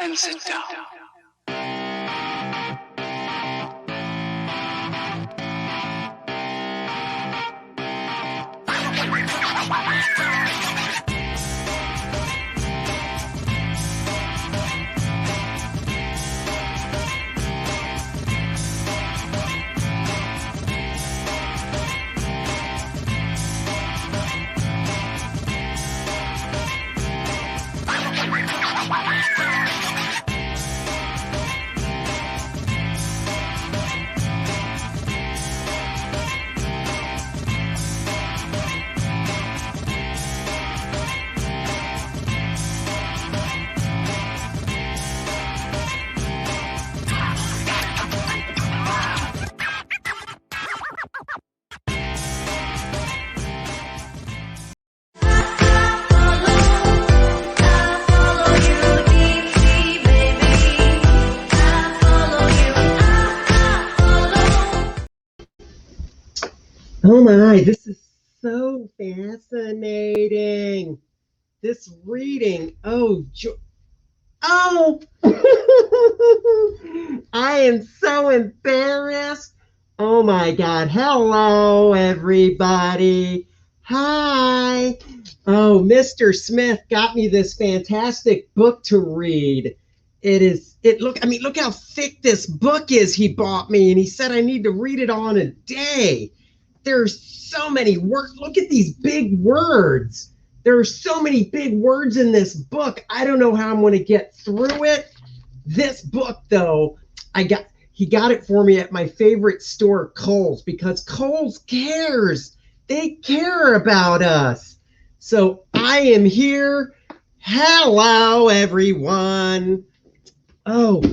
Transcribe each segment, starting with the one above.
and sit down. Oh my, this is so fascinating. This reading. Oh. I am so embarrassed. Oh my God. Hello, everybody. Hi. Oh, Mr. Smith got me this fantastic book to read. Look how thick this book is he bought me, and he said I need to read it all in a day. There's so many words. Look at these big words. There are so many big words in this book. I don't know how I'm going to get through it. This book, though, he got it for me at my favorite store, Kohl's, because Kohl's cares. They care about us. So I am here. Hello, everyone. Oh,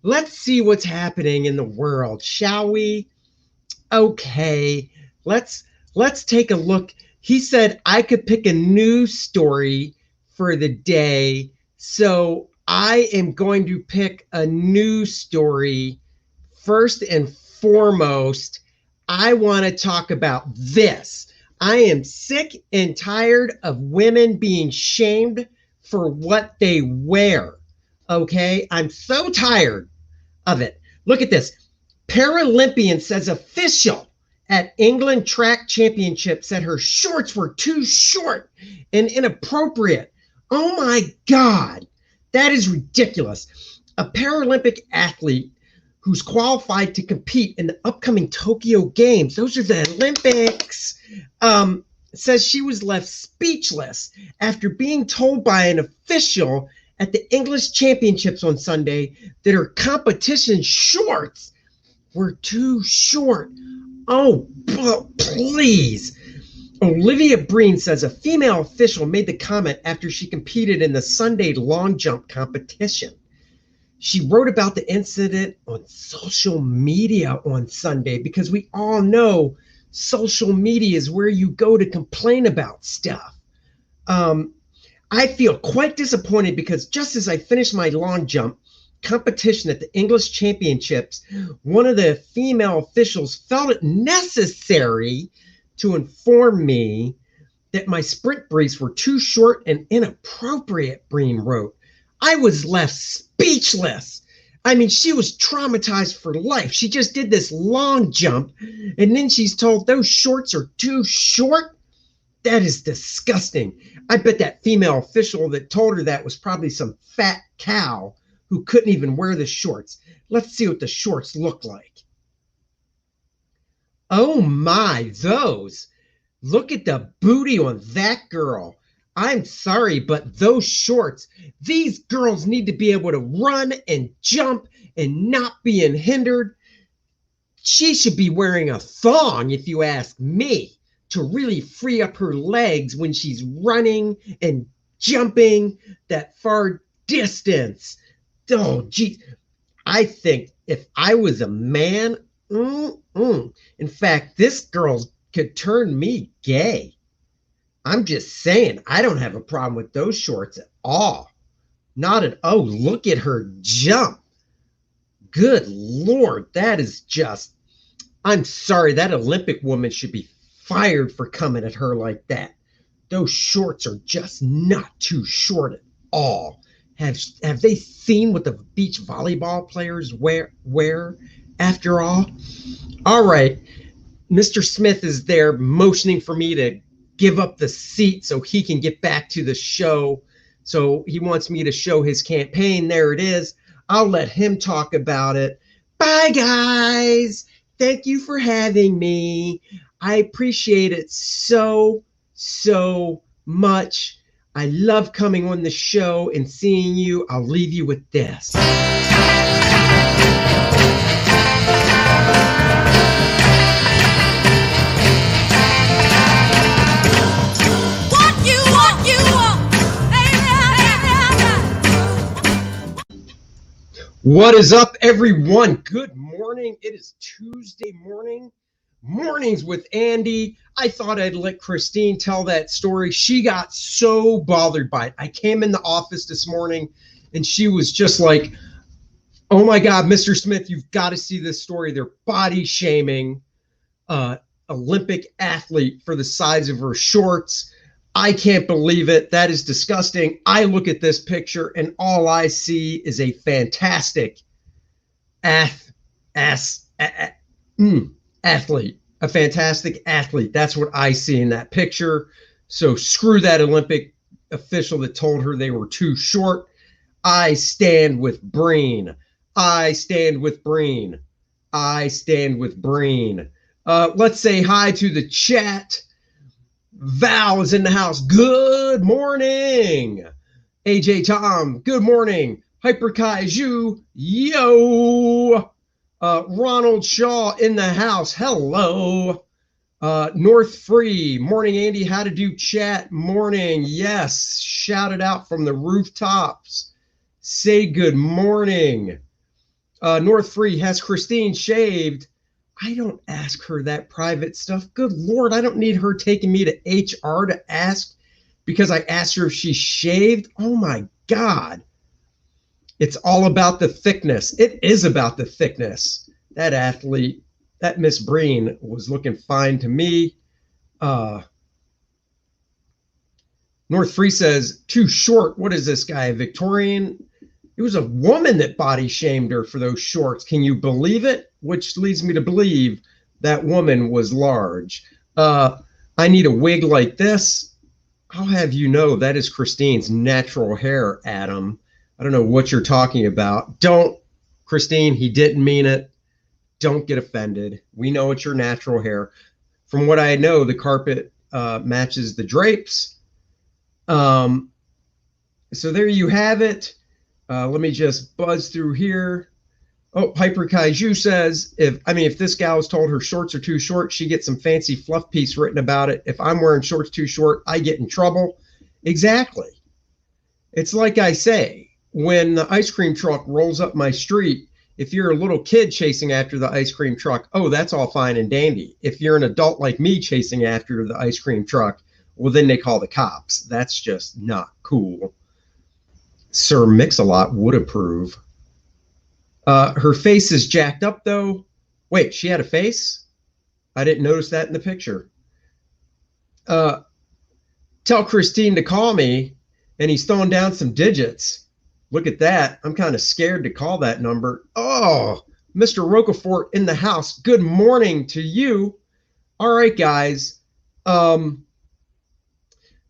let's see what's happening in the world, shall we? Okay. Let's take a look. He said I could pick a news story for the day. So I am going to pick a news story. First and foremost, I want to talk about this. I am sick and tired of women being shamed for what they wear. Okay? I'm so tired of it. Look at this. Paralympian says official at England track championship said her shorts were too short and inappropriate. Oh my God, that is ridiculous. A Paralympic athlete who's qualified to compete in the upcoming Tokyo Games, those are the Olympics, says she was left speechless after being told by an official at the English championships on Sunday that her competition shorts were too short. Oh, please. Olivia Breen says a female official made the comment after she competed in the Sunday long jump competition. She wrote about the incident on social media on Sunday because we all know social media is where you go to complain about stuff. I feel quite disappointed because just as I finished my long jump competition at the English championships, one of the female officials felt it necessary to inform me that my sprint briefs were too short and inappropriate, Breen wrote. I was left speechless. I mean, she was traumatized for life. She just did this long jump, and then she's told those shorts are too short. That is disgusting. I bet that female official that told her that was probably some fat cow who couldn't even wear the shorts. Let's see what the shorts look like. Oh my, those. Look at the booty on that girl. I'm sorry, but those shorts, these girls need to be able to run and jump and not being hindered. She should be wearing a thong, if you ask me, to really free up her legs when she's running and jumping that far distance. Oh, geez. I think if I was a man, in fact, this girl could turn me gay. I'm just saying, I don't have a problem with those shorts at all. Oh, look at her jump. Good Lord, that is just, I'm sorry, that Olympic woman should be fired for coming at her like that. Those shorts are just not too short at all. Have they seen what the beach volleyball players wear after all? All right, Mr. Smith is there motioning for me to give up the seat so he can get back to the show. So he wants me to show his campaign. There it is. I'll let him talk about it. Bye, guys. Thank you for having me. I appreciate it so much. I love coming on the show and seeing you. I'll leave you with this. What is up, everyone? Good morning. It is Tuesday morning. Mornings with Andy. I thought I'd let Christine tell that story. She got so bothered by it. I came in the office this morning and she was just like, oh my God, Mr. Smith, you've got to see this story. They're body shaming Olympic athlete for the size of her shorts. I can't believe it. That is disgusting. I look at this picture and all I see is a fantastic athlete, a fantastic athlete. That's what I see in that picture. So screw that Olympic official that told her they were too short. I stand with Breen. I stand with Breen. I stand with Breen. Let's say hi to the chat. Val is in the house. Good morning. AJ Tom, good morning. Hyper Kaiju, yo. Ronald Shaw in the house. Hello. North Free, morning, Andy. How to do chat? Morning. Yes. Shout it out from the rooftops. Say good morning. North Free, has Christine shaved? I don't ask her that private stuff. Good Lord, I don't need her taking me to HR to ask because I asked her if she shaved. Oh my God. It's all about the thickness. It is about the thickness. That athlete, that Miss Breen was looking fine to me. North Free says, too short. What is this guy, a Victorian? It was a woman that body shamed her for those shorts. Can you believe it? Which leads me to believe that woman was large. I need a wig like this. I'll have you know that is Christine's natural hair, Adam. I don't know what you're talking about. Don't, Christine, he didn't mean it. Don't get offended. We know it's your natural hair. From what I know, the carpet matches the drapes. So there you have it. Let me just buzz through here. Oh, Hyper Kaiju says, if this gal's told her shorts are too short, she gets some fancy fluff piece written about it. If I'm wearing shorts too short, I get in trouble. Exactly. It's like I say, when the ice cream truck rolls up my street, if you're a little kid chasing after the ice cream truck, oh, that's all fine and dandy. If you're an adult like me chasing after the ice cream truck, well, then they call the cops. That's just not cool. Sir Mix-a-Lot would approve. Her face is jacked up, though. Wait, she had a face? I didn't notice that in the picture. Tell Christine to call me, and he's throwing down some digits. Look at that. I'm kind of scared to call that number. Oh, Mr. Roquefort in the house. Good morning to you. All right, guys.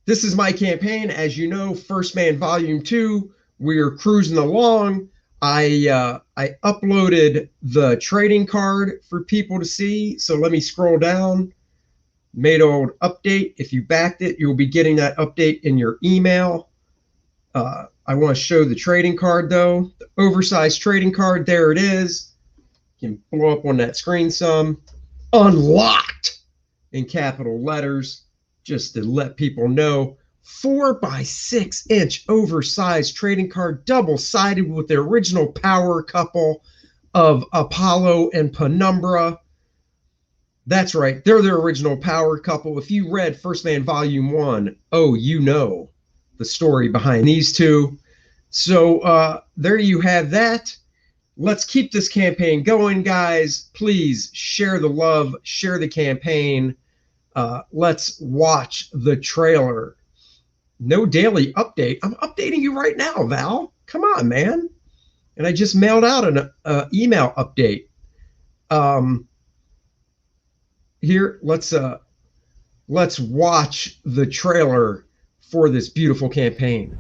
This is my campaign. As you know, First Man Volume 2. We're cruising along. I uploaded the trading card for people to see. So let me scroll down. Made old update. If you backed it, you'll be getting that update in your email. I want to show the trading card, though. The oversized trading card. There it is. You can blow up on that screen some. Unlocked in capital letters, just to let people know. 4x6 inch oversized trading card, double-sided with the original power couple of Apollo and Penumbra. That's right, they're the original power couple. If you read First Man Volume 1, oh, you know the story behind these two. So there you have that. Let's keep this campaign going, guys. Please share the love, share the campaign. Let's watch the trailer. No daily update. I'm updating you right now, Val. Come on, man. And I just mailed out an email update. Here, let's watch the trailer for this beautiful campaign.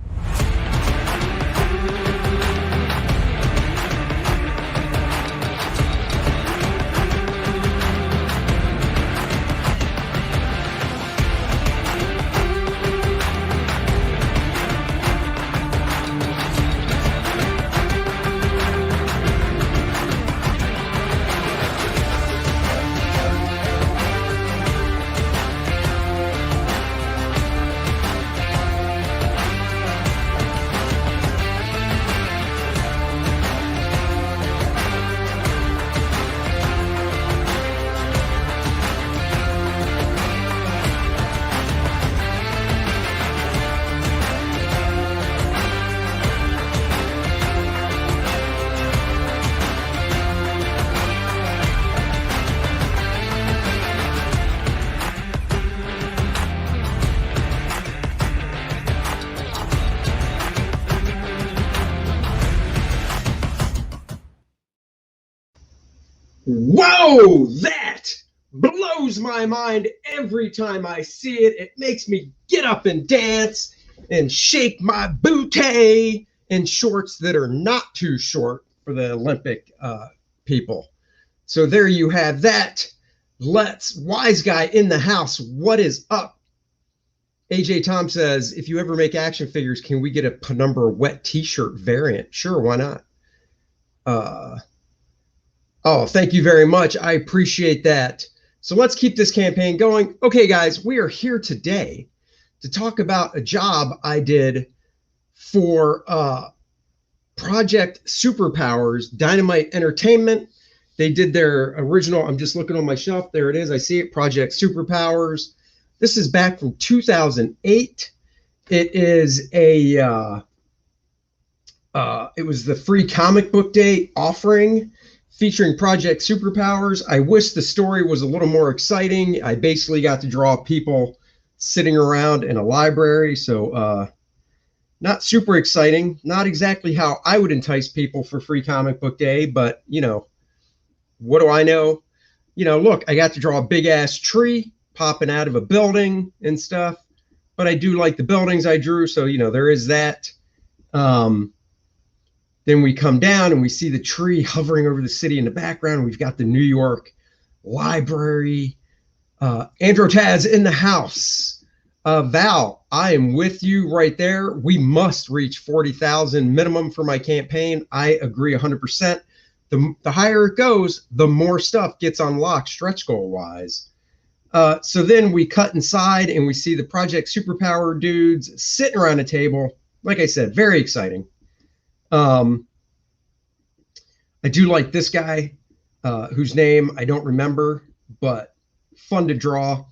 Whoa, that blows my mind every time I see it. It makes me get up and dance and shake my booty in shorts that are not too short for the Olympic people. So there you have that. Let's wise guy in the house. What is up? AJ Tom says, if you ever make action figures, can we get a Penumbra wet t-shirt variant? Sure, why not? Oh, thank you very much. I appreciate that. So let's keep this campaign going. Okay, guys, we are here today to talk about a job I did for Project Superpowers, Dynamite Entertainment. They did their original, I'm just looking on my shelf. There it is. I see it, Project Superpowers. This is back from 2008. It is it was the free comic book day offering featuring Project Superpowers. I wish the story was a little more exciting. I basically got to draw people sitting around in a library, so not super exciting. Not exactly how I would entice people for free comic book day, but you know, what do I know? You know, look, I got to draw a big ass tree popping out of a building and stuff, but I do like the buildings I drew, so you know, there is that. Then we come down and we see the tree hovering over the city in the background. We've got the New York Library. Andrew Taz in the house. Val, I am with you right there. We must reach 40,000 minimum for my campaign. I agree 100%. The higher it goes, the more stuff gets unlocked stretch goal wise. So then we cut inside and we see the Project Superpower dudes sitting around a table. Like I said, very exciting. I do like this guy, whose name I don't remember, but fun to draw.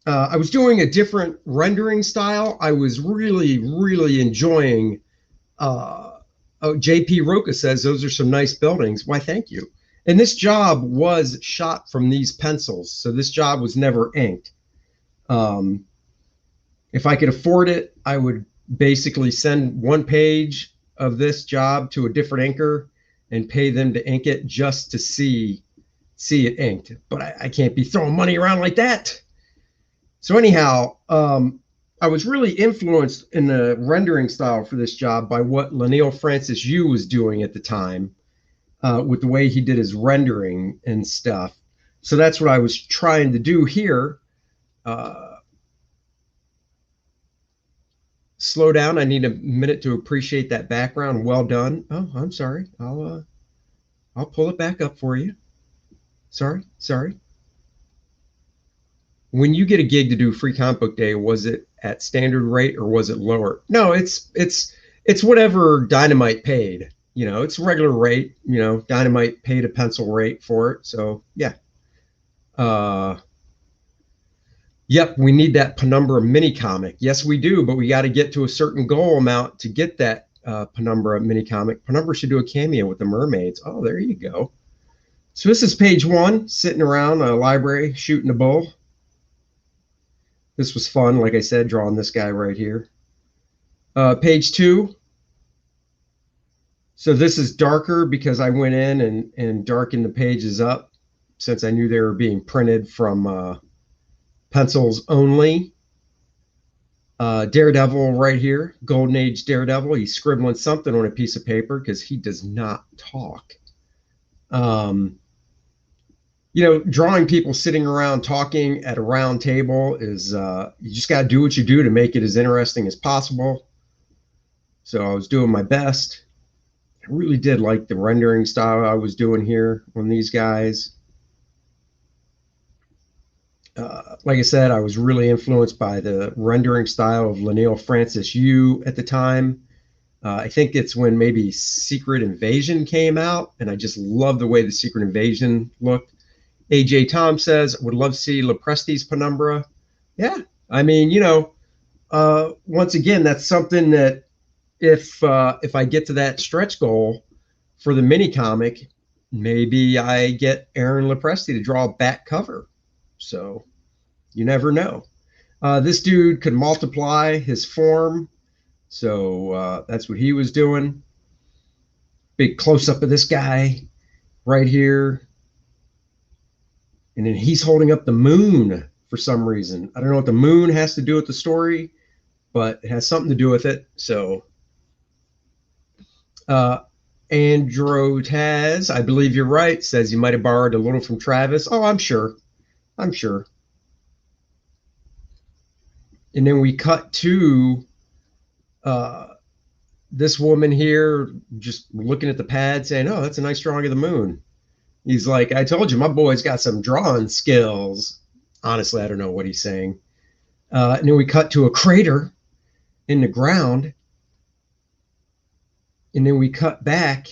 I was doing a different rendering style. I was really, really enjoying. JP Roca says those are some nice buildings. Why, thank you. And this job was shot from these pencils, so this job was never inked. If I could afford it, I would basically send one page of this job to a different inker and pay them to ink it just to see it inked. But I can't be throwing money around like that. So anyhow, I was really influenced in the rendering style for this job by what Lanil Francis Yu was doing at the time, with the way he did his rendering and stuff. So that's what I was trying to do here. Slow down. I need a minute to appreciate that background. Well done. Oh, I'm sorry. I'll pull it back up for you. Sorry. When you get a gig to do free comic book day, was it at standard rate or was it lower? No, it's whatever Dynamite paid. You know, it's regular rate. You know, Dynamite paid a pencil rate for it. So yeah. Yep, we need that Penumbra mini comic. Yes, we do, but we got to get to a certain goal amount to get that Penumbra mini comic. Penumbra should do a cameo with the mermaids. Oh, there you go. So this is page 1, sitting around a library shooting a bull. This was fun, like I said, drawing this guy right here. Page 2. So this is darker because I went in and darkened the pages up since I knew they were being printed from pencils only. Daredevil right here, Golden Age Daredevil. He's scribbling something on a piece of paper because he does not talk. Um, drawing people sitting around talking at a round table is, you just got to do what you do to make it as interesting as possible. So I was doing my best. I really did like the rendering style I was doing here on these guys. Like I said, I was really influenced by the rendering style of Leinil Francis Yu at the time. I think it's when maybe Secret Invasion came out, and I just love the way the Secret Invasion looked. AJ Tom says, would love to see Lopresti's Penumbra. Yeah, I mean, once again, that's something that if I get to that stretch goal for the mini comic, maybe I get Aaron Lopresti to draw a back cover. So you never know. This dude could multiply his form. So that's what he was doing. Big close up of this guy right here. And then he's holding up the moon for some reason. I don't know what the moon has to do with the story, but it has something to do with it. So Androtaz, I believe you're right, says you might have borrowed a little from Travis. Oh, I'm sure. I'm sure. And then we cut to this woman here just looking at the pad saying, oh, that's a nice drawing of the moon. He's like, I told you, my boy's got some drawing skills. Honestly, I don't know what he's saying. And then we cut to a crater in the ground. And then we cut back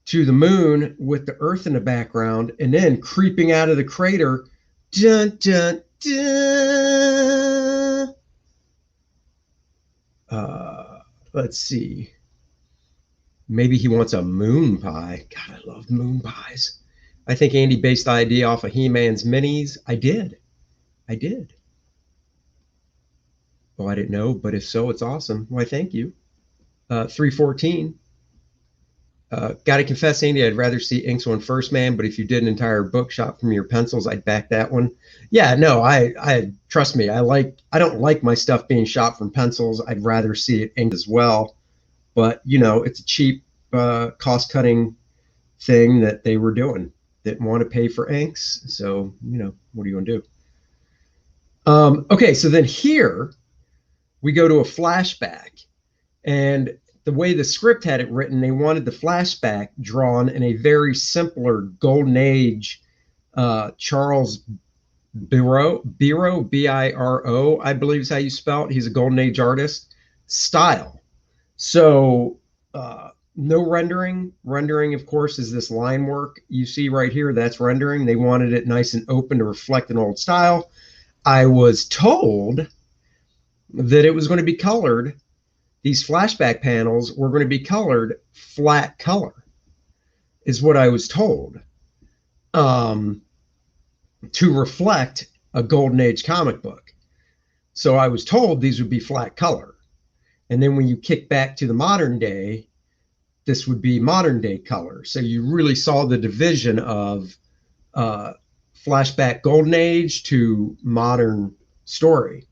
to the moon with the earth in the background. And then creeping out of the crater, dun, dun, dun. Let's see. Maybe he wants a moon pie. God, I love moon pies. I think Andy based the idea off of He-Man's minis. I did. Well, I didn't know, but if so, it's awesome. Why, thank you. 314. Got to confess, Andy, I'd rather see inks on First Man, but if you did an entire book shot from your pencils, I'd back that one. Yeah, no, I trust me. I don't like my stuff being shot from pencils. I'd rather see it inked as well. But, it's a cheap cost-cutting thing that they were doing. Didn't want to pay for inks. So, what are you going to do? Okay, so then here we go to a flashback. And the way the script had it written, they wanted the flashback drawn in a very simpler Golden Age Charles Biro, B-I-R-O, I believe is how you spell it. He's a Golden Age artist style. So no rendering. Rendering, of course, is this line work you see right here. That's rendering. They wanted it nice and open to reflect an old style. I was told that it was going to be colored. These flashback panels were going to be colored flat color, is what I was told, to reflect a Golden Age comic book. So I was told these would be flat color. And then when you kick back to the modern day, this would be modern day color. So you really saw the division of flashback Golden Age to modern story.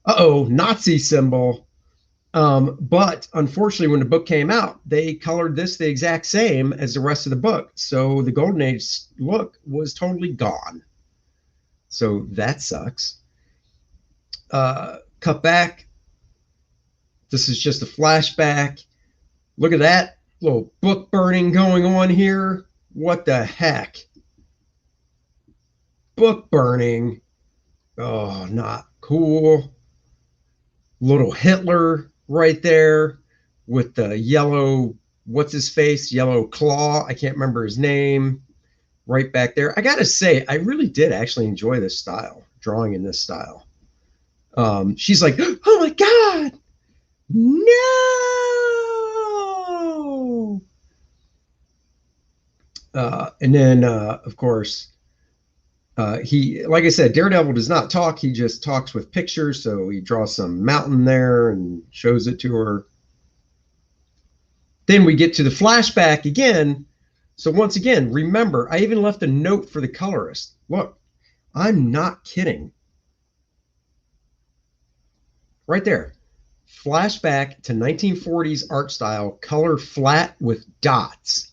Uh-oh, Nazi symbol. But unfortunately, when the book came out, they colored this the exact same as the rest of the book. So the Golden Age look was totally gone. So that sucks. Cut back. This is just a flashback. Look at that little book burning going on here. What the heck? Book burning. Oh, not cool. Little Hitler right there with the yellow, what's his face? Yellow claw. I can't remember his name. Right back there. I got to say, I really did actually enjoy this style, drawing in this style. She's like, oh my God. No. And then, of course, he, like I said, Daredevil does not talk. He just talks with pictures. So he draws some mountain there and shows it to her. Then we get to the flashback again. So once again, remember, I even left a note for the colorist. Look, I'm not kidding. Right there. Flashback to 1940s art style, color flat with dots.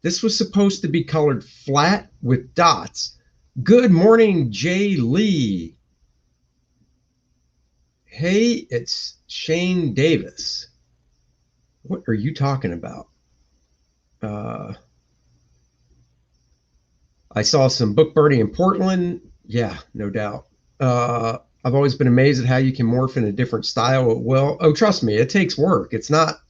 This was supposed to be colored flat with dots. Good morning, Jay Lee. Hey, it's Shane Davis. What are you talking about? I saw some book burning in Portland. Yeah, no doubt. I've always been amazed at how you can morph in a different style at will. Oh, trust me, it takes work. It's not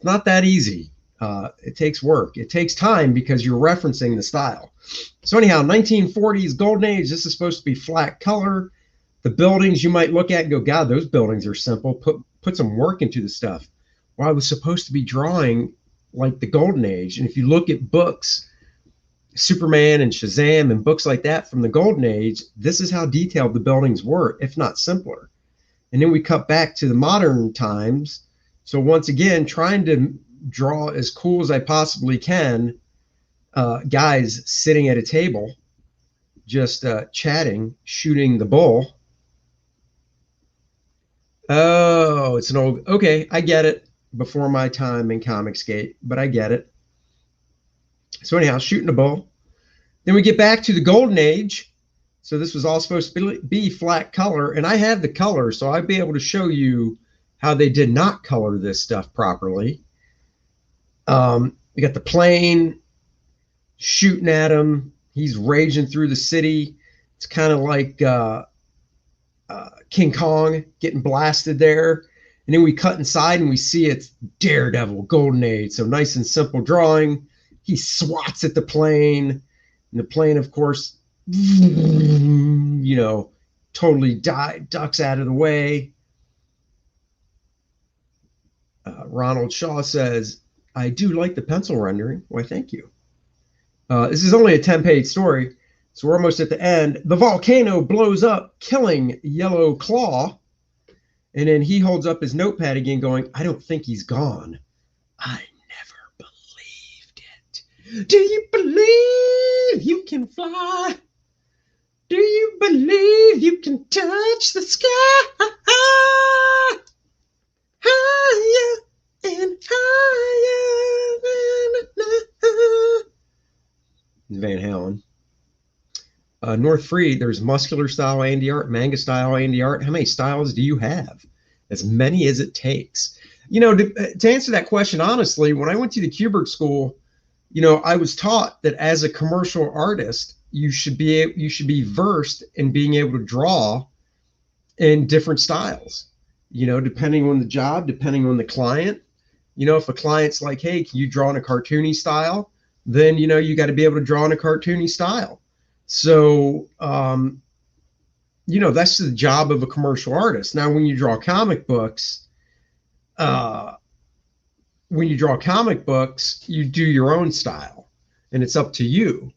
that easy. It takes work. It takes time because you're referencing the style. So anyhow, 1940s golden age. This is supposed to be flat color. The buildings you might look at and go, God, those buildings are simple. Put some work into the stuff. Well, I was supposed to be drawing like the golden age. And if you look at books, Superman and Shazam and books like that from the golden age, this is how detailed the buildings were, if not simpler. And then we cut back to the modern times. So once again, trying to draw as cool as I possibly can, guys sitting at a table, just chatting, shooting the bull. Oh, it's an old, okay, I get it. Before my time in Comicsgate, but I get it. So anyhow, shooting a bull. Then we get back to the golden age. So this was all supposed to be flat color, and I have the color, so I'd be able to show you how they did not color this stuff properly. We got the plane shooting at him. He's raging through the city. It's kind of like King Kong getting blasted there. And then we cut inside and we see it's Daredevil, Golden Age. So nice and simple drawing. He swats at the plane. And the plane, of course, totally ducks out of the way. Ronald Shaw says, I do like the pencil rendering. Why, thank you. This is only a 10-page story, so we're almost at the end. The volcano blows up, killing Yellow Claw. And then he holds up his notepad again going, I don't think he's gone. I never believed it. Do you believe you can fly? Do you believe you can touch the sky? Higher and higher. Van Halen. North Free, there's muscular style A&D art, manga style A&D art. How many styles do you have? As many as it takes. To answer that question honestly, when I went to the Kubert School, I was taught that as a commercial artist, you should be versed in being able to draw in different styles. Depending on the job, depending on the client. If a client's like, hey, can you draw in a cartoony style? Then you got to be able to draw in a cartoony style. So, that's the job of a commercial artist. Now, when you draw comic books, you do your own style and it's up to you.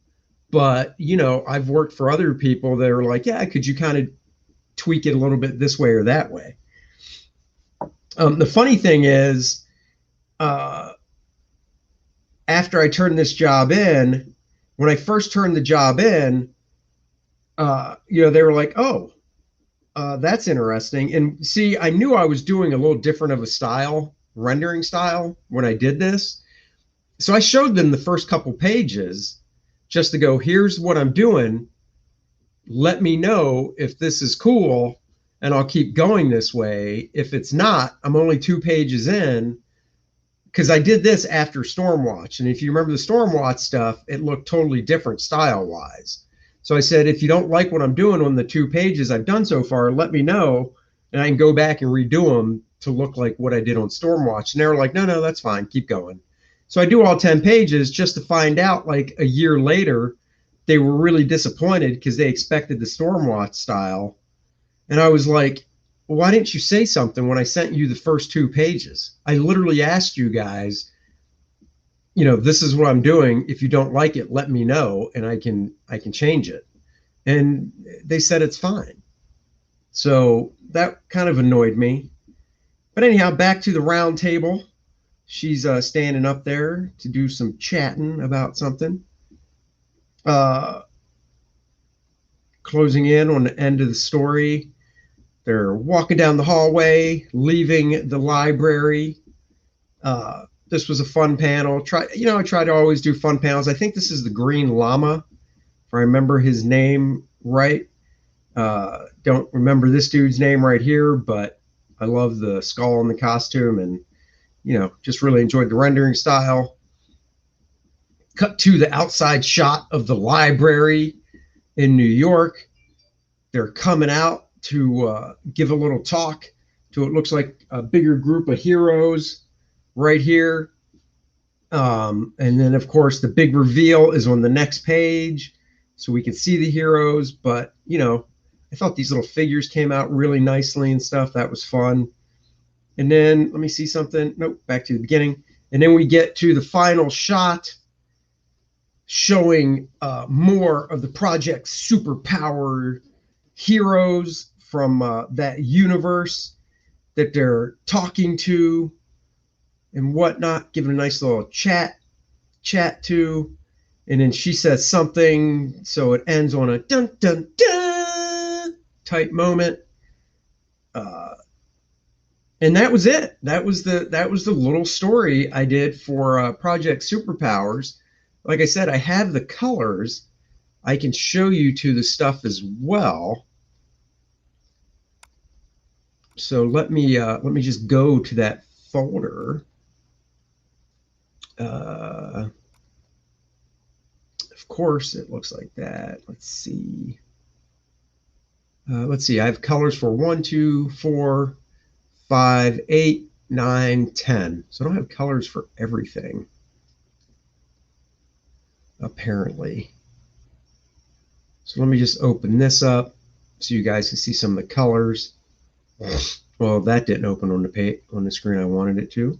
But, I've worked for other people that are like, yeah, could you kind of tweak it a little bit this way or that way? The funny thing is, after I turned this job in, when I first turned the job in, they were like, oh, that's interesting. And see, I knew I was doing a little different of a rendering style when I did this. So I showed them the first couple pages just to go, here's what I'm doing. Let me know if this is cool and I'll keep going this way. If it's not, I'm only 2 pages in. Because I did this after Stormwatch. And if you remember the Stormwatch stuff, it looked totally different style-wise. So I said, if you don't like what I'm doing on the 2 pages I've done so far, let me know, and I can go back and redo them to look like what I did on Stormwatch. And they were like, no, that's fine. Keep going. So I do all 10 pages just to find out, like a year later, they were really disappointed because they expected the Stormwatch style. And I was like, why didn't you say something when I sent you the first 2 pages? I literally asked you guys, this is what I'm doing. If you don't like it, let me know and I can change it. And they said it's fine. So that kind of annoyed me. But anyhow, back to the round table. She's standing up there to do some chatting about something. Closing in on the end of the story. They're walking down the hallway, leaving the library. This was a fun panel. I try to always do fun panels. I think this is the Green Llama, if I remember his name right. Don't remember this dude's name right here, but I love the skull and the costume, and just really enjoyed the rendering style. Cut to the outside shot of the library in New York. They're coming out to give a little talk to what looks like a bigger group of heroes right here. And then, of course, the big reveal is on the next page, so we can see the heroes. But, I thought these little figures came out really nicely and stuff. That was fun. And then, let me see something. Nope, back to the beginning. And then we get to the final shot showing more of the Project Superpower heroes from that universe that they're talking to and whatnot, giving a nice little chat to. And then she says something, so it ends on a dun dun dun type moment. And that was it. That was the little story I did for Project Superpowers. Like I said, I have the colors. I can show you to the stuff as well. So let me just go to that folder. Of course, it looks like that. Let's see. I have colors for 1, 2, 4, 5, 8, 9, 10. So I don't have colors for everything, apparently. So let me just open this up so you guys can see some of the colors. Well, that didn't open on the screen I wanted it to.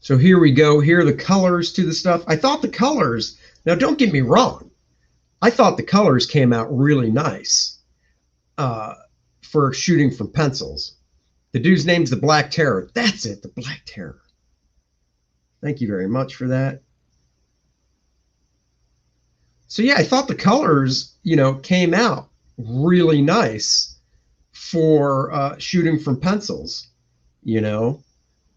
So here we go. Here are the colors to the stuff. I thought the colors, now don't get me wrong, I thought the colors came out really nice for shooting from pencils. The dude's name's the Black Terror. That's it, the Black Terror. Thank you very much for that. So yeah, I thought the colors, came out really nice for shooting from pencils,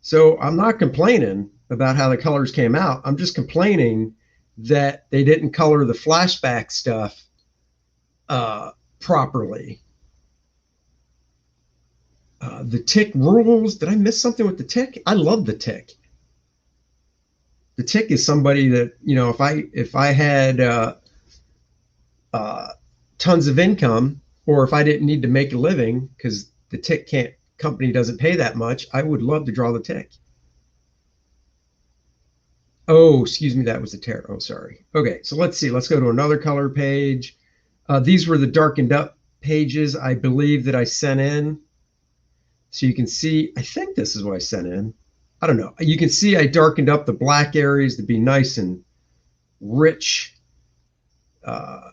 So I'm not complaining about how the colors came out. I'm just complaining that they didn't color the flashback stuff properly. The tick rules. Did I miss something with the tick? I love the tick. The tick is somebody that, if I had tons of income, or if I didn't need to make a living because the tick company doesn't pay that much, I would love to draw the tick. Oh, excuse me, that was the terror. Oh, sorry. Okay, so let's see. Let's go to another color page. These were the darkened up pages, I believe, that I sent in. So you can see, I think this is what I sent in. I don't know. You can see I darkened up the black areas to be nice and rich. I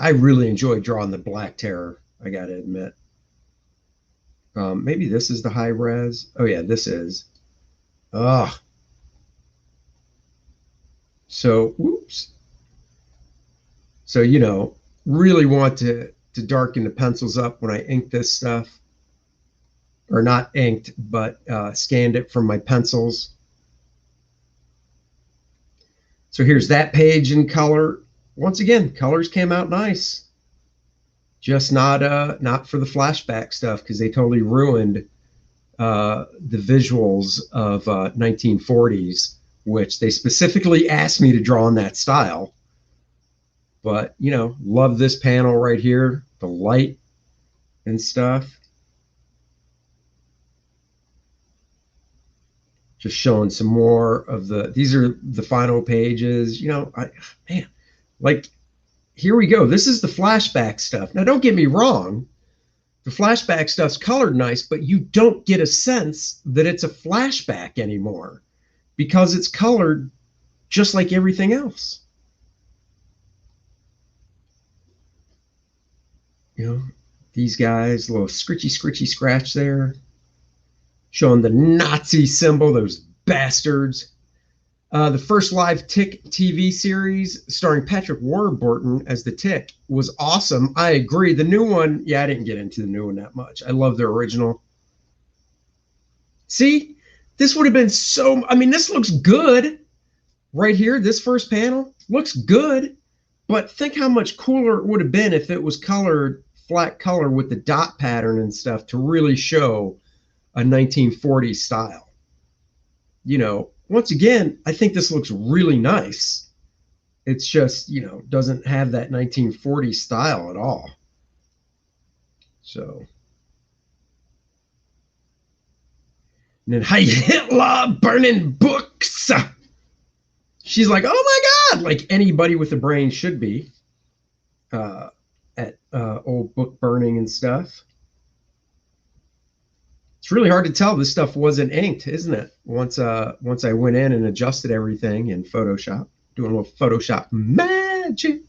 really enjoyed drawing the Black Terror, I got to admit. Maybe this is the high res. Oh yeah, this is. So, whoops. So, really want to darken the pencils up when I ink this stuff. Or not inked, but scanned it from my pencils. So here's that page in color. Once again, colors came out nice. Just not for the flashback stuff, because they totally ruined the visuals of 1940s, which they specifically asked me to draw in that style. But, love this panel right here, the light and stuff. Just showing some more of these are the final pages. Here we go. This is the flashback stuff. Now, don't get me wrong. The flashback stuff's colored nice, but you don't get a sense that it's a flashback anymore because it's colored just like everything else. these guys, a little scritchy scratch there, showing the Nazi symbol, those bastards. The first live Tick TV series starring Patrick Warburton as the Tick was awesome. I agree. The new one, yeah, I didn't get into the new one that much. I love the original. See, this would have been so, I mean, this looks good right here. This first panel looks good, but think how much cooler it would have been if it was colored flat color with the dot pattern and stuff to really show a 1940s style. You know, once again, I think this looks really nice. It's just, you know, doesn't have that 1940s style at all. So, and then Heil Hitler burning books. She's like, oh my God, like anybody with a brain should be at old book burning and stuff. It's really hard to tell this stuff wasn't inked, isn't it? Once I went in and adjusted everything in Photoshop, doing a little Photoshop magic.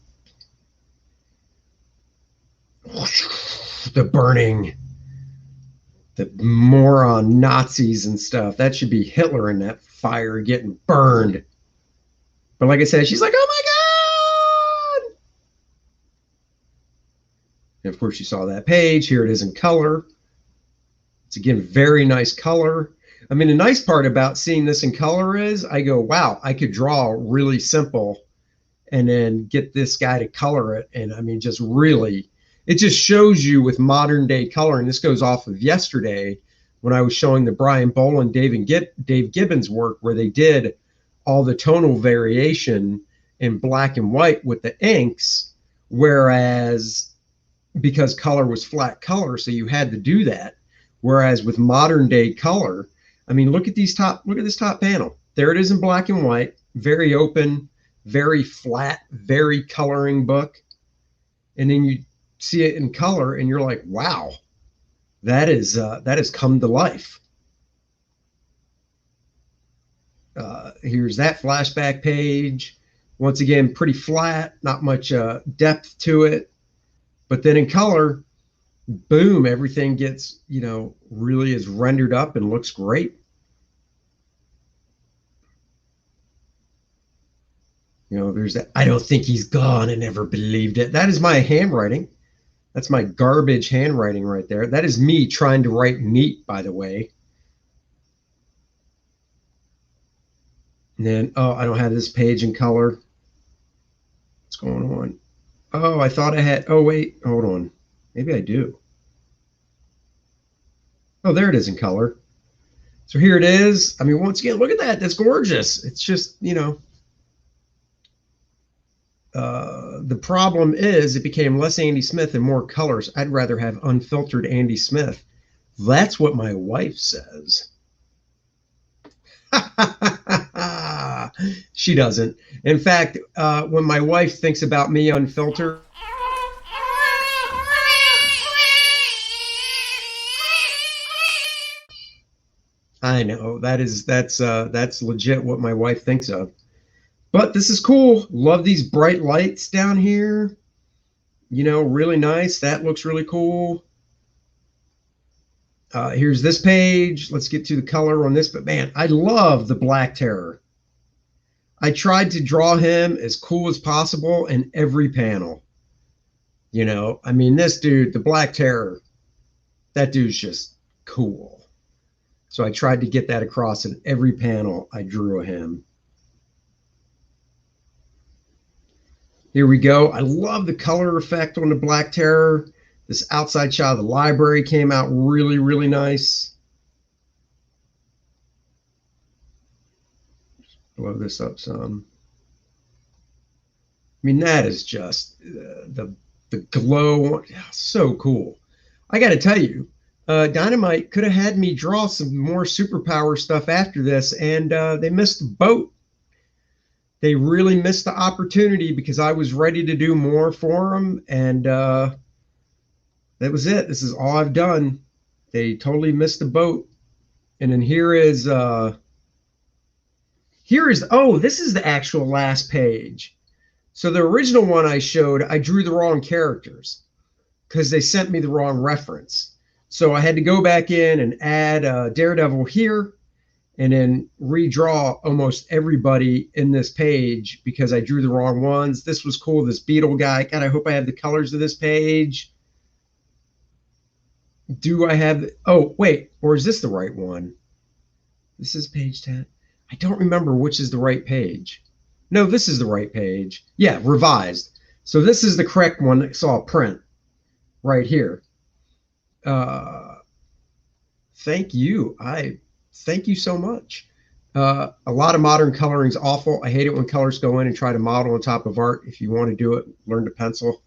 The burning, the moron Nazis and stuff. That should be Hitler in that fire getting burned. But like I said, she's like, oh my God. And of course, you saw that page. Here it is in color. It's, again, very nice color. I mean, the nice part about seeing this in color is I go, wow, I could draw really simple and then get this guy to color it. And I mean, just really, it just shows you with modern day color. And this goes off of yesterday when I was showing the Brian Boland, Dave Gibbons work, where they did all the tonal variation in black and white with the inks, whereas because color was flat color, so you had to do that. Whereas with modern day color, I mean, look at this top panel. There it is in black and white, very open, very flat, very coloring book. And then you see it in color and you're like, wow, that has come to life. Here's that flashback page. Once again, pretty flat, not much depth to it. But then in color, boom, everything gets, you know, really is rendered up and looks great. You know, there's that, I don't think he's gone, I never believed it. That is my handwriting. That's my garbage handwriting right there. That is me trying to write neat, by the way. And then, oh, I don't have this page in color. What's going on? Oh, I thought I had, oh, wait, hold on. Maybe I do. Oh, there it is in color. So here it is. I mean, once again, look at that. That's gorgeous. It's just, you know, the problem is it became less Andy Smith and more colors. I'd rather have unfiltered Andy Smith. That's what my wife says. She doesn't. In fact, when my wife thinks about me unfiltered, I know that's legit what my wife thinks of. But this is cool. Love these bright lights down here. You know, really nice. That looks really cool. Here's this page. Let's get to the color on this. But man, I love the Black Terror. I tried to draw him as cool as possible in every panel. You know, I mean, this dude, the Black Terror, that dude's just cool. So I tried to get that across in every panel I drew of him. Here we go. I love the color effect on the Black Terror. This outside shot of the library came out really, really nice. Blow this up some. I mean, that is just the glow. So cool. I got to tell you, Dynamite could have had me draw some more superpower stuff after this, and they missed the boat. They really missed the opportunity because I was ready to do more for them, and that was it. This is all I've done. They totally missed the boat. And then here is, oh, this is the actual last page. So the original one I showed, I drew the wrong characters. because they sent me the wrong reference. So I had to go back in and add Daredevil here and then redraw almost everybody in this page because I drew the wrong ones. This was cool, this Beetle guy. God, I hope I have the colors of this page. Do I have, oh, wait, or is this the right one? This is page 10. I don't remember which is the right page. No, this is the right page. Yeah, revised. So this is the correct one that saw print right here. Thank you. Thank you so much. A lot of modern coloring is awful. I hate it when colors go in and try to model on top of art. If you want to do it, learn to pencil.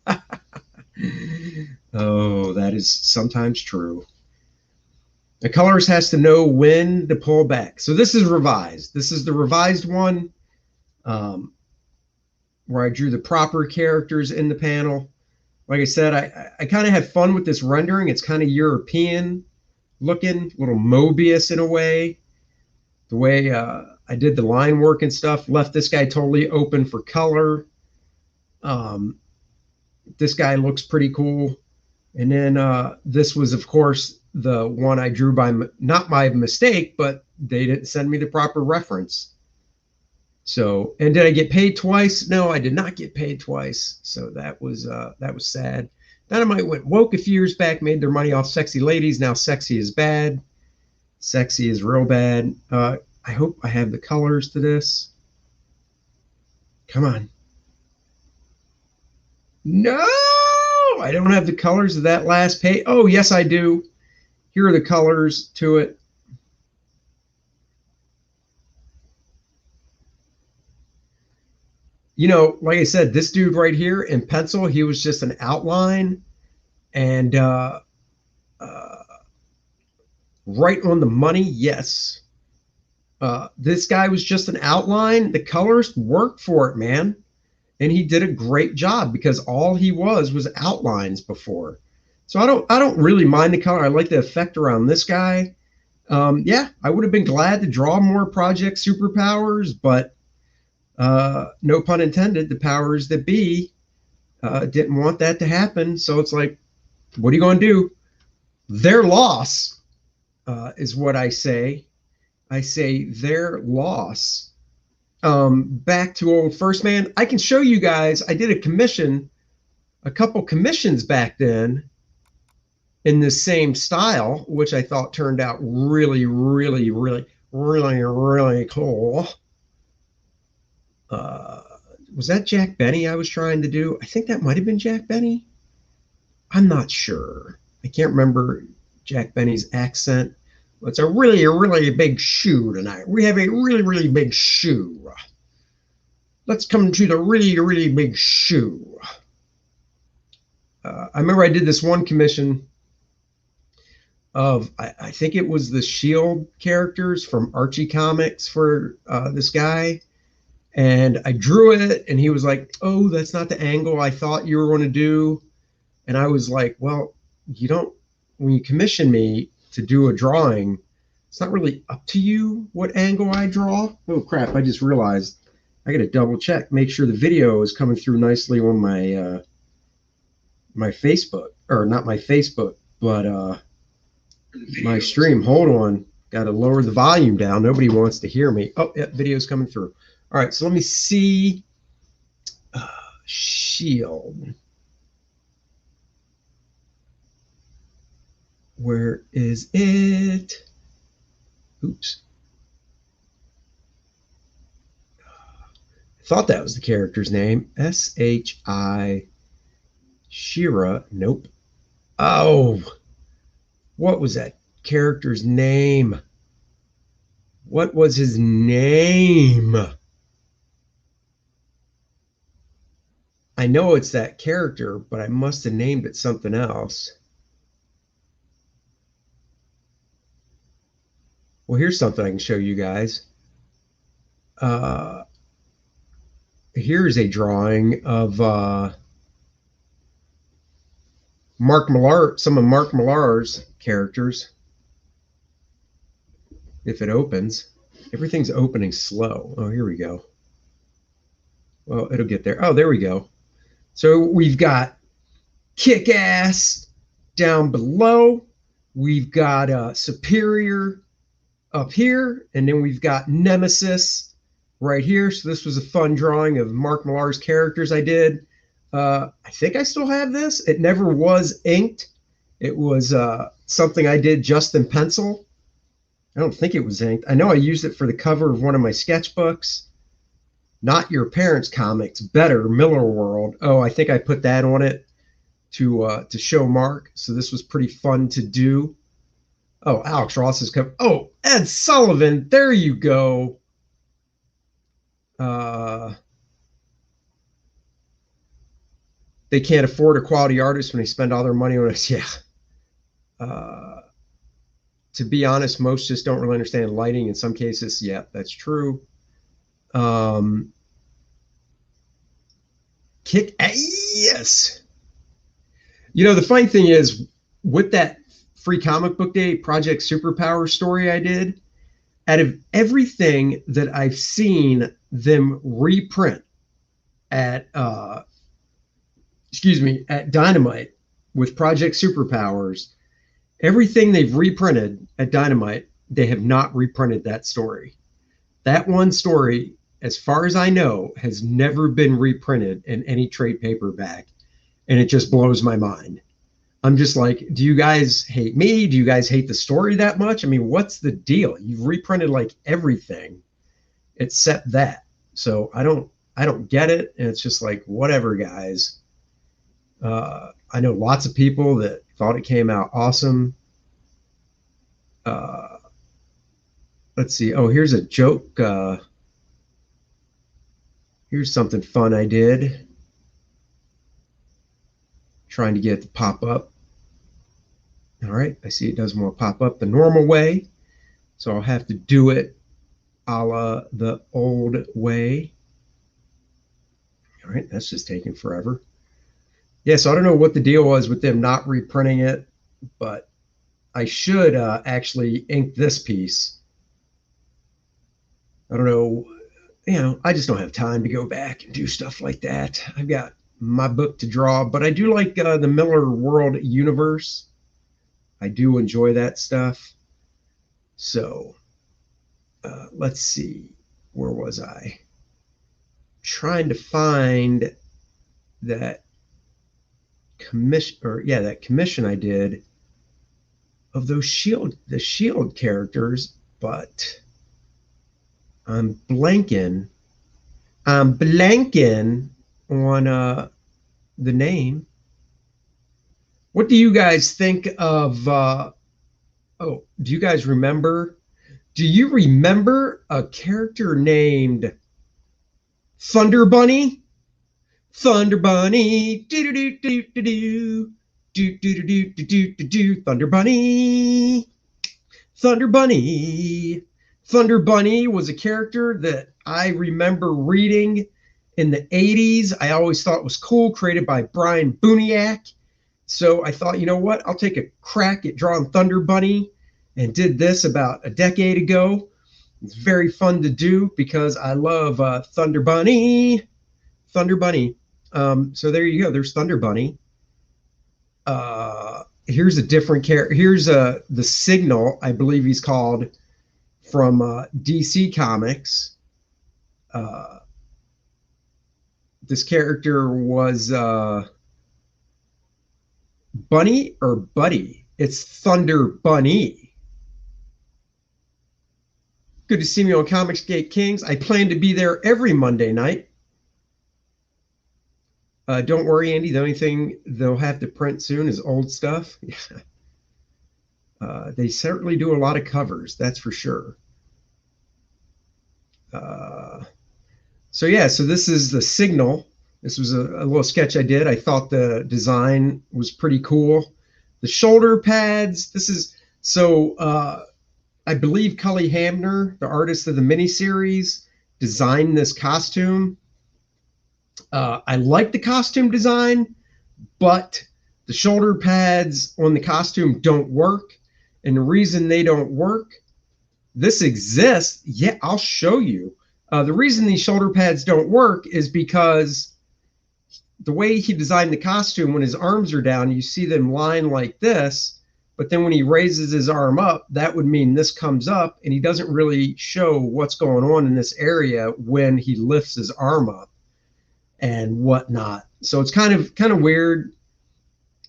Oh, that is sometimes true. The colorist has to know when to pull back. So this is revised. This is the revised one where I drew the proper characters in the panel. Like I said, I kind of had fun with this rendering. It's kind of European looking, little Mobius in a way. The way I did the line work and stuff, left this guy totally open for color. This guy looks pretty cool. And then this was, of course, the one I drew by, not by mistake, but they didn't send me the proper reference. So, and did I get paid twice? No, I did not get paid twice. So that was sad. Dynamite went woke a few years back, made their money off sexy ladies. Now sexy is bad. Sexy is real bad. I hope I have the colors to this. Come on. No, I don't have the colors of that last page. Oh, yes, I do. Here are the colors to it. You know, like I said, this dude right here in pencil, he was just an outline, and right on the money, yes. This guy was just an outline. The colorist worked for it, man. And he did a great job because all he was outlines before. So I don't really mind the color. I like the effect around this guy. Yeah, I would have been glad to draw more Project Superpowers, but no pun intended, the powers that be didn't want that to happen. So it's like, what are you going to do? Their loss is what I say. I say their loss. Back to old First Man. I can show you guys, I did a couple commissions back then in the same style, which I thought turned out really, really, really, really, really cool. Was that Jack Benny I was trying to do? I think that might have been Jack Benny. I'm not sure. I can't remember Jack Benny's accent. It's a really big shoe tonight. We have a really big shoe. Let's come to the really big shoe. I remember I did this one commission of, I think it was the Shield characters from Archie Comics for this guy. And I drew it, and he was like, oh, that's not the angle I thought you were going to do. And I was like, well, when you commission me to do a drawing, it's not really up to you what angle I draw. Oh crap, I just realized I gotta double check, make sure the video is coming through nicely on my my Facebook, or not my Facebook, but my stream. Hold on, gotta lower the volume down. Nobody wants to hear me. Oh yeah, video's coming through. All right, so let me see. Shield. Where is it? Oops. I thought that was the character's name. S-H-I Shira. Nope. Oh, what was that character's name? What was his name? I know it's that character, but I must have named it something else. Well, here's something I can show you guys. Here's a drawing of Mark Millar, some of Mark Millar's characters. If it opens, everything's opening slow. Oh, here we go. Well, it'll get there. Oh, there we go. So we've got Kick-Ass down below. We've got Superior up here, and then we've got Nemesis right here. So this was a fun drawing of Mark Millar's characters I did. I think I still have this. It never was inked. It was something I did just in pencil. I don't think it was inked. I know I used it for the cover of one of my sketchbooks. Not Your Parents' Comics, Better, Miller World. Oh, I think I put that on it to show Mark. So this was pretty fun to do. Oh, Alex Ross is coming. Oh, Ed Sullivan. There you go. They can't afford a quality artist when they spend all their money on us. Yeah. To be honest, most just don't really understand lighting in some cases. Yeah, that's true. Yes. You know, the funny thing is, with that Free Comic Book Day Project Superpowers story I did, out of everything that I've seen them reprint at Dynamite with Project Superpowers, everything they've reprinted at Dynamite, they have not reprinted that story. That one story, as far as I know, has never been reprinted in any trade paperback, and it just blows my mind. I'm just like, do you guys hate me? Do you guys hate the story that much? I mean, what's the deal? You've reprinted like everything except that. So I don't get it, and it's just like, whatever, guys. I know lots of people that thought it came out awesome. Let's see. Oh, here's a joke. Here's something fun I did. Trying to get it to pop up. All right, I see it doesn't want to pop up the normal way, so I'll have to do it a la the old way. All right, that's just taking forever. Yeah, so I don't know what the deal was with them not reprinting it, but I should actually ink this piece. I don't know, you know, I just don't have time to go back and do stuff like that. I've got my book to draw, but I do like the Miller World universe. I do enjoy that stuff. So let's see, where was I? Trying to find that commission, or yeah, that commission I did of those the Shield characters, but I'm blanking on the name. What do you guys think of oh, do you guys remember? Do you remember a character named Thunder Bunny? Thunder Bunny, do do do do do do do do do do do do. Thunder Bunny, Thunder Bunny. Thunder Bunny was a character that I remember reading in the 80s. I always thought it was cool, created by Brian Buniak. So I thought, you know what? I'll take a crack at drawing Thunder Bunny, and did this about a decade ago. It's very fun to do because I love Thunder Bunny. Thunder Bunny. So there you go. There's Thunder Bunny. Here's a different character. Here's the Signal, I believe he's called, from DC Comics. This character was Bunny or Buddy? It's Thunder Bunny. Good to see me on Comicsgate Kings. I plan to be there every Monday night. Don't worry, Andy. The only thing they'll have to print soon is old stuff. They certainly do a lot of covers, that's for sure. So yeah, so this is the Signal. This was a little sketch I did. I thought the design was pretty cool. The shoulder pads. This is so. I believe Cully Hamner, the artist of the miniseries, designed this costume. I like the costume design, but the shoulder pads on the costume don't work. And the reason they don't work, this exists. Yeah, I'll show you. The reason these shoulder pads don't work is because the way he designed the costume, when his arms are down, you see them lying like this. But then when he raises his arm up, that would mean this comes up, and he doesn't really show what's going on in this area when he lifts his arm up and whatnot. So it's kind of weird.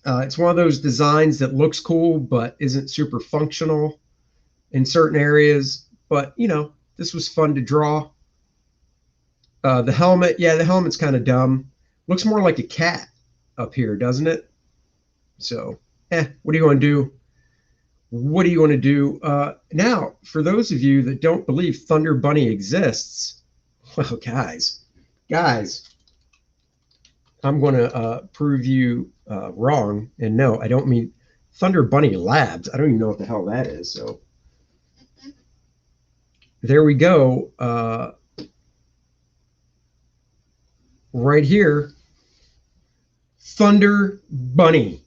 It's one of those designs that looks cool but isn't super functional in certain areas. But, you know, this was fun to draw. The helmet, yeah, the helmet's kind of dumb. Looks more like a cat up here, doesn't it? So, what are you going to do? What are you going to do? Now, for those of you that don't believe Thunder Bunny exists, well, guys, I'm going to prove you wrong. And no, I don't mean Thunder Bunny Labs. I don't even know what the hell that is. So there we go. Right here, Thunder Bunny.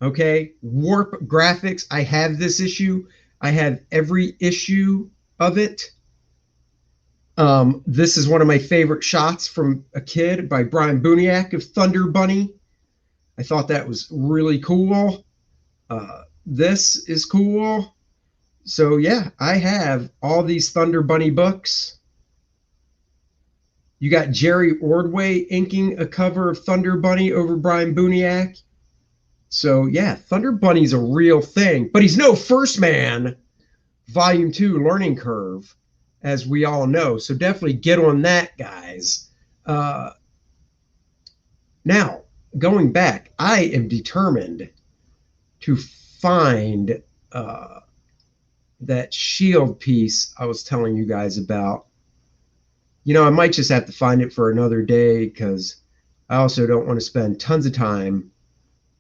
Okay, Warp Graphics. I have this issue. I have every issue of it. This is one of my favorite shots from a kid by Brian Buniak of Thunder Bunny. I thought that was really cool. This is cool. So yeah, I have all these Thunder Bunny books. You got Jerry Ordway inking a cover of Thunder Bunny over Brian Buniak. So yeah, Thunder Bunny's a real thing, but he's no First Man Volume 2 Learning Curve, as we all know. So definitely get on that, guys. Now, going back, I am determined to find that shield piece I was telling you guys about. You know, I might just have to find it for another day because I also don't want to spend tons of time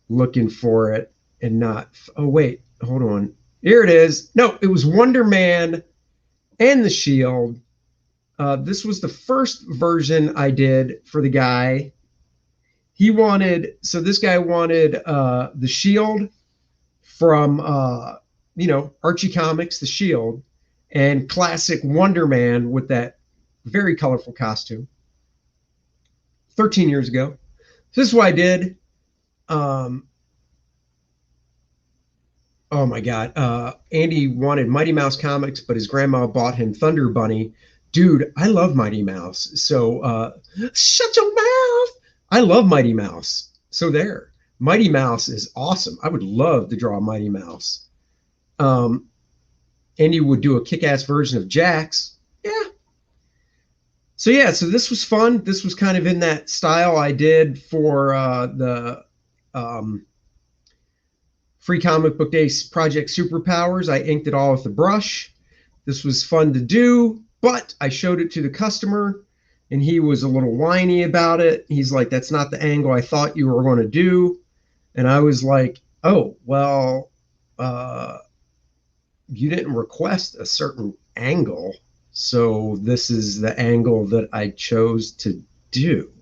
looking for it and not. Oh, wait, hold on. Here it is. No, it was Wonder Man and the shield. This was the first version I did for the guy. He wanted, so this guy wanted the shield from, you know, Archie Comics, the shield, and classic Wonder Man with that very colorful costume 13 years ago. So this is what I did. Oh my God. Andy wanted Mighty Mouse comics, but his grandma bought him Thunder Bunny. Dude, I love Mighty Mouse. So shut your mouth. I love Mighty Mouse. So there. Mighty Mouse is awesome. I would love to draw Mighty Mouse. Andy would do a kick-ass version of Jax. Yeah. So yeah, so this was fun. This was kind of in that style I did for the Free Comic Book Day Project Superpowers. I inked it all with a brush. This was fun to do, but I showed it to the customer, and he was a little whiny about it. He's like, that's not the angle I thought you were going to do. And I was like, oh, well, you didn't request a certain angle. So this is the angle that I chose to do.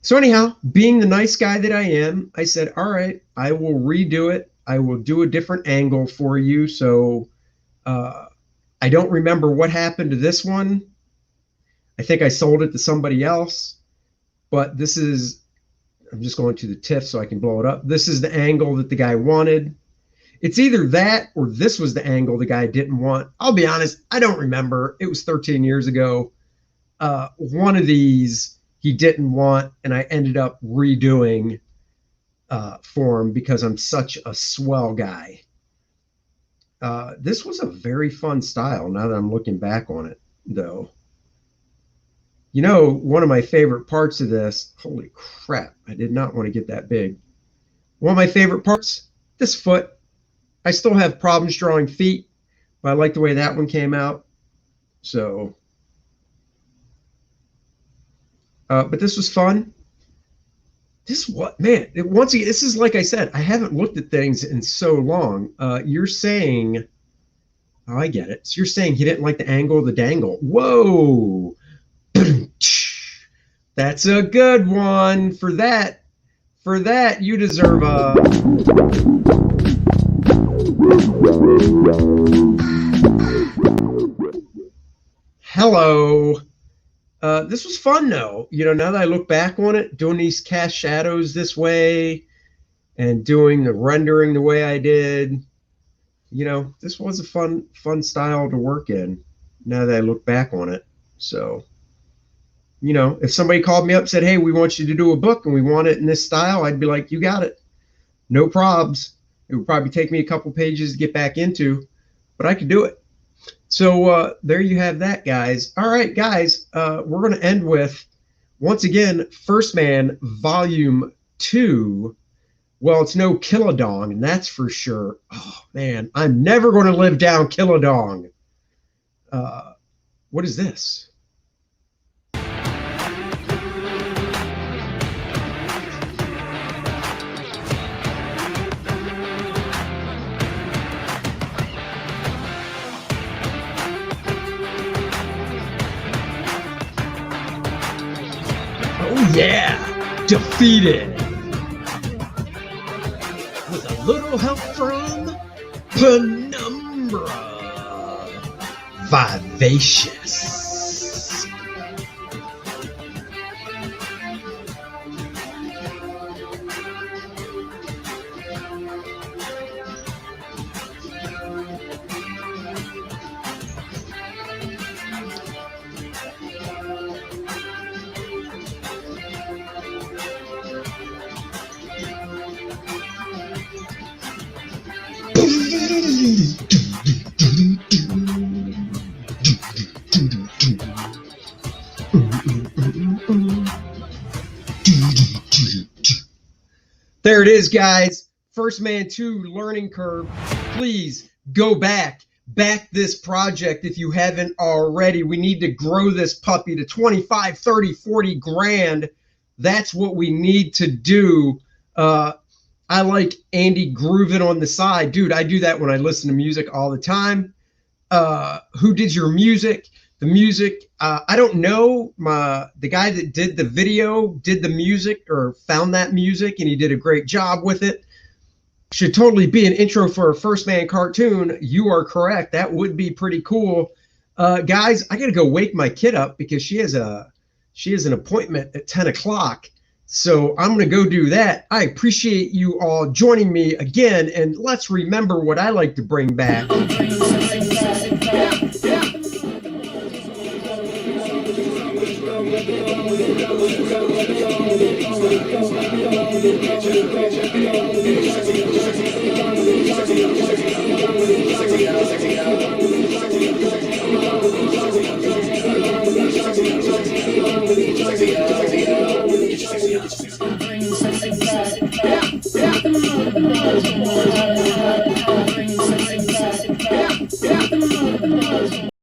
So anyhow, being the nice guy that I am, I said, all right, I will redo it. I will do a different angle for you. So I don't remember what happened to this one. I think I sold it to somebody else. But this is, I'm just going to the TIFF so I can blow it up. This is the angle that the guy wanted. It's either that or this was the angle the guy didn't want. I'll be honest, I don't remember. It was 13 years ago. One of these he didn't want, and I ended up redoing for him because I'm such a swell guy. This was a very fun style now that I'm looking back on it, though. You know, one of my favorite parts of this, holy crap, I did not want to get that big. One of my favorite parts, this foot. I still have problems drawing feet, but I like the way that one came out. So, but this was fun. This what, man, once again, this is like I said, I haven't looked at things in so long. You're saying, oh, I get it. So you're saying he didn't like the angle of the dangle. Whoa. That's a good one. For that, you deserve a... Hello. This was fun though. You know, now that I look back on it, doing these cast shadows this way and doing the rendering the way I did, you know, this was a fun style to work in now that I look back on it. So, you know, if somebody called me up and said, hey, we want you to do a book and we want it in this style, I'd be like, you got it. No probs. It would probably take me a couple pages to get back into, but I could do it. So there you have that, guys. All right, guys, we're going to end with, once again, First Man Volume 2. Well, it's no Killadong, and that's for sure. Oh, man, I'm never going to live down Killadong. What is this? Oh, yeah, defeated. With a little help from Penumbra. Vivacious. There it is, guys. First Man 2 learning curve. Please go back this project if you haven't already. We need to grow this puppy to 25, 30, 40 grand. That's what we need to do. I like Andy grooving on the side. Dude, I do that when I listen to music all the time. Who did your music? The music, I don't know. The guy that did the video did the music or found that music, and he did a great job with it. Should totally be an intro for a First Man cartoon. You are correct. That would be pretty cool. Guys, I gotta go wake my kid up because she has an appointment at 10 o'clock. So I'm going to go do that. I appreciate you all joining me again, and let's remember what I like to bring back.